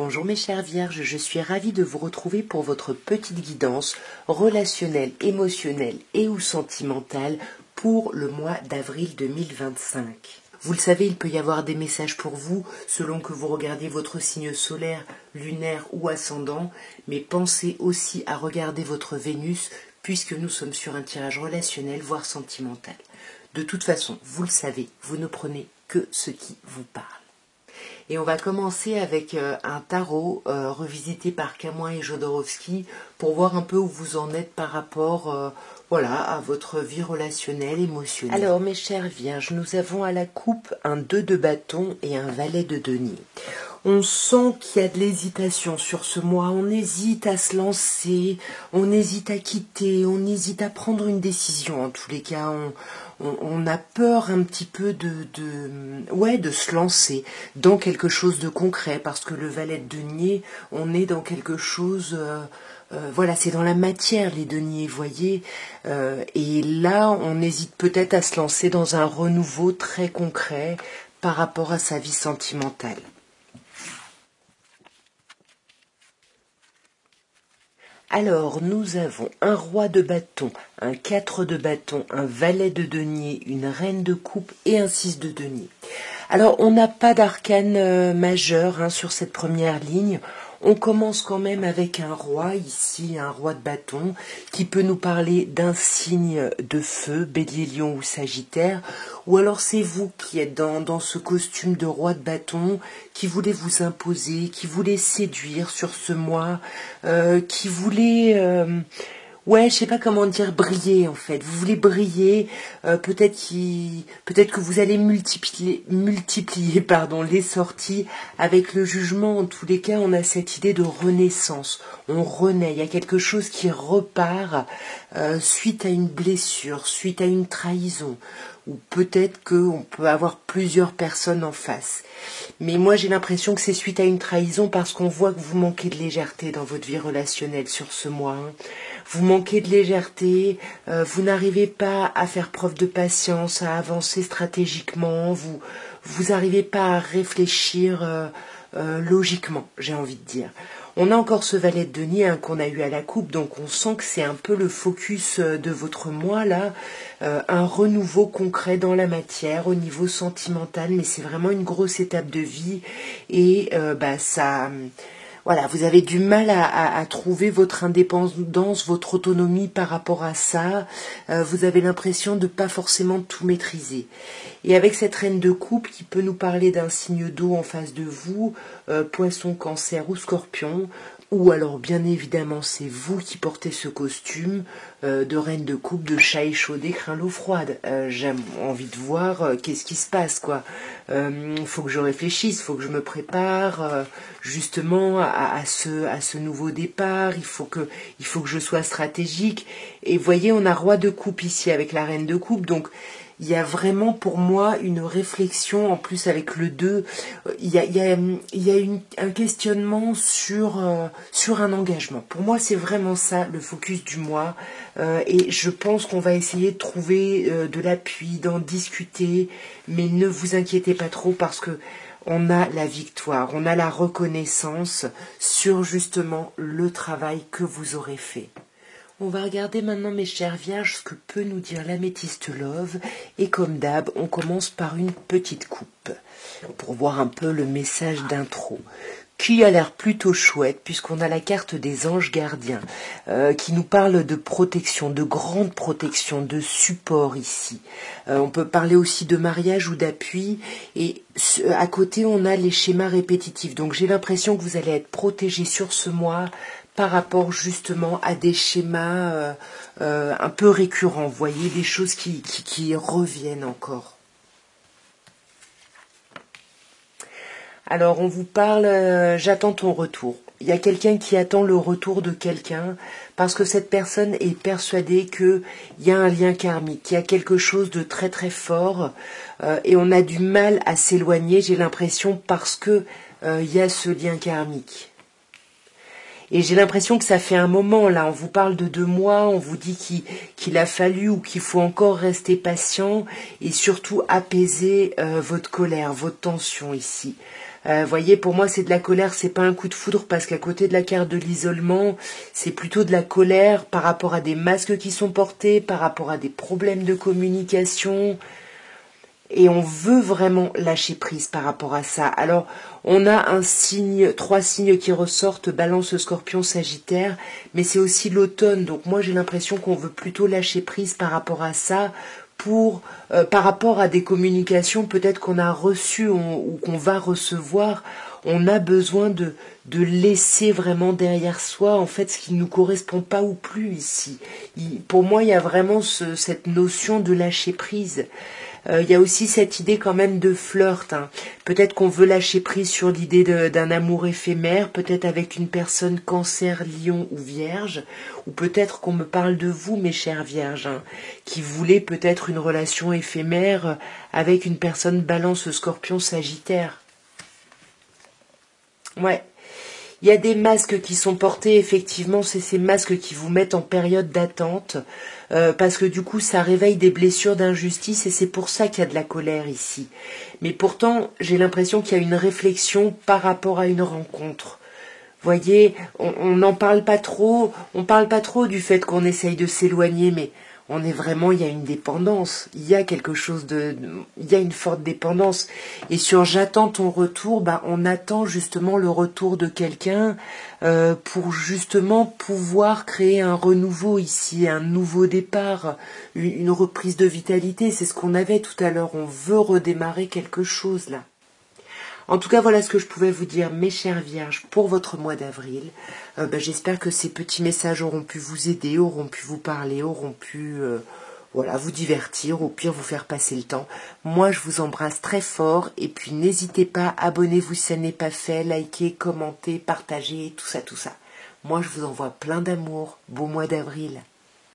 Bonjour mes chères vierges, je suis ravie de vous retrouver pour votre petite guidance relationnelle, émotionnelle et ou sentimentale pour le mois d'avril 2025. Vous le savez, il peut y avoir des messages pour vous selon que vous regardiez votre signe solaire, lunaire ou ascendant, mais pensez aussi à regarder votre Vénus puisque nous sommes sur un tirage relationnel voire sentimental. De toute façon, vous le savez, vous ne prenez que ce qui vous parle. Et on va commencer avec un tarot revisité par Camoin et Jodorowsky pour voir un peu où vous en êtes par rapport à votre vie relationnelle, émotionnelle. Alors mes chères vierges, nous avons à la coupe un 2 de bâton et un valet de denier. On sent qu'il y a de l'hésitation sur ce mois, on hésite à se lancer, on hésite à quitter, on hésite à prendre une décision. En tous les cas, on a peur un petit peu de se lancer dans quelque chose de concret, parce que le valet de denier, on est dans quelque chose... c'est dans la matière les deniers, voyez. Et là, on hésite peut-être à se lancer dans un renouveau très concret par rapport à sa vie sentimentale. Alors, nous avons un roi de bâton, un 4 de bâton, un valet de denier, une reine de coupe et un 6 de denier. Alors, on n'a pas d'arcane majeur sur cette première ligne. On commence quand même avec un roi, ici un roi de bâton, qui peut nous parler d'un signe de feu, bélier, lion ou sagittaire, ou alors c'est vous qui êtes dans ce costume de roi de bâton, qui voulez vous imposer, qui voulez séduire sur ce mois, qui voulez... je sais pas comment dire, briller en fait. Vous voulez briller, peut-être que vous allez multiplier les sorties avec le jugement. En tous les cas, on a cette idée de renaissance. On renaît, il y a quelque chose qui repart suite à une blessure, suite à une trahison. Ou peut-être qu'on peut avoir plusieurs personnes en face. Mais moi, j'ai l'impression que c'est suite à une trahison parce qu'on voit que vous manquez de légèreté dans votre vie relationnelle sur ce mois. Vous manquez de légèreté, vous n'arrivez pas à faire preuve de patience, à avancer stratégiquement, vous n'arrivez pas à réfléchir logiquement, j'ai envie de dire. On a encore ce valet de denier qu'on a eu à la coupe, donc on sent que c'est un peu le focus de votre mois là, un renouveau concret dans la matière au niveau sentimental, mais c'est vraiment une grosse étape de vie et ça... Voilà, vous avez du mal à trouver votre indépendance, votre autonomie par rapport à ça. Vous avez l'impression de pas forcément tout maîtriser. Et avec cette reine de coupe qui peut nous parler d'un signe d'eau en face de vous, poisson, cancer ou scorpion, ou alors bien évidemment c'est vous qui portez ce costume de reine de coupe, de chat échaudé, craint l'eau froide. J'ai envie de voir qu'est-ce qui se passe, quoi. Faut que je réfléchisse, faut que je me prépare justement à ce nouveau départ. Il faut que je sois stratégique. Et vous voyez, on a roi de coupe ici avec la reine de coupe, donc il y a vraiment pour moi une réflexion, en plus avec le 2, il y a un questionnement sur un engagement. Pour moi, c'est vraiment ça le focus du mois, et je pense qu'on va essayer de trouver de l'appui, d'en discuter, mais ne vous inquiétez pas trop parce que on a la victoire, on a la reconnaissance sur justement le travail que vous aurez fait. On va regarder maintenant, mes chères vierges, ce que peut nous dire l'améthyste Love. Et comme d'hab, on commence par une petite coupe pour voir un peu le message d'intro, qui a l'air plutôt chouette puisqu'on a la carte des anges gardiens qui nous parle de protection, de grande protection, de support ici. On peut parler aussi de mariage ou d'appui, et à côté on a les schémas répétitifs. Donc j'ai l'impression que vous allez être protégés sur ce mois par rapport justement à des schémas un peu récurrents, vous voyez, des choses qui reviennent encore. Alors on vous parle, j'attends ton retour. Il y a quelqu'un qui attend le retour de quelqu'un parce que cette personne est persuadée qu'il y a un lien karmique, il y a quelque chose de très très fort et on a du mal à s'éloigner, j'ai l'impression, parce que il y a ce lien karmique. Et j'ai l'impression que ça fait un moment, là, on vous parle de 2 mois, on vous dit qu'il a fallu ou qu'il faut encore rester patient et surtout apaiser votre colère, votre tension ici. Voyez, pour moi, c'est de la colère, c'est pas un coup de foudre, parce qu'à côté de la carte de l'isolement, c'est plutôt de la colère par rapport à des masques qui sont portés, par rapport à des problèmes de communication. Et on veut vraiment lâcher prise par rapport à ça. Alors, on a un signe, 3 signes qui ressortent, Balance, Scorpion, Sagittaire, mais c'est aussi l'automne. Donc moi, j'ai l'impression qu'on veut plutôt lâcher prise par rapport à ça, par rapport à des communications peut-être qu'on a reçues ou qu'on va recevoir. On a besoin de laisser vraiment derrière soi, en fait, ce qui ne nous correspond pas ou plus ici. Pour moi, il y a vraiment cette notion de lâcher prise. Il y a aussi cette idée quand même de flirt. Hein. Peut-être qu'on veut lâcher prise sur l'idée d'un amour éphémère, peut-être avec une personne Cancer, Lion ou Vierge, ou peut-être qu'on me parle de vous, mes chères Vierges, hein, qui voulez peut-être une relation éphémère avec une personne Balance, Scorpion, Sagittaire. Ouais. Il y a des masques qui sont portés, effectivement, c'est ces masques qui vous mettent en période d'attente, parce que du coup, ça réveille des blessures d'injustice, et c'est pour ça qu'il y a de la colère ici. Mais pourtant, j'ai l'impression qu'il y a une réflexion par rapport à une rencontre. Voyez, on n'en parle pas trop, on parle pas trop du fait qu'on essaye de s'éloigner, mais on est vraiment, il y a une dépendance, il y a quelque chose il y a une forte dépendance. Et sur j'attends ton retour, bah on attend justement le retour de quelqu'un pour justement pouvoir créer un renouveau ici, un nouveau départ, une reprise de vitalité. C'est ce qu'on avait tout à l'heure. On veut redémarrer quelque chose là. En tout cas, voilà ce que je pouvais vous dire, mes chères Vierges, pour votre mois d'avril. J'espère que ces petits messages auront pu vous aider, auront pu vous parler, auront pu voilà, vous divertir, au pire vous faire passer le temps. Moi, je vous embrasse très fort, et puis n'hésitez pas, abonnez-vous si ça n'est pas fait, likez, commentez, partagez, tout ça, tout ça. Moi, je vous envoie plein d'amour. Beau mois d'avril.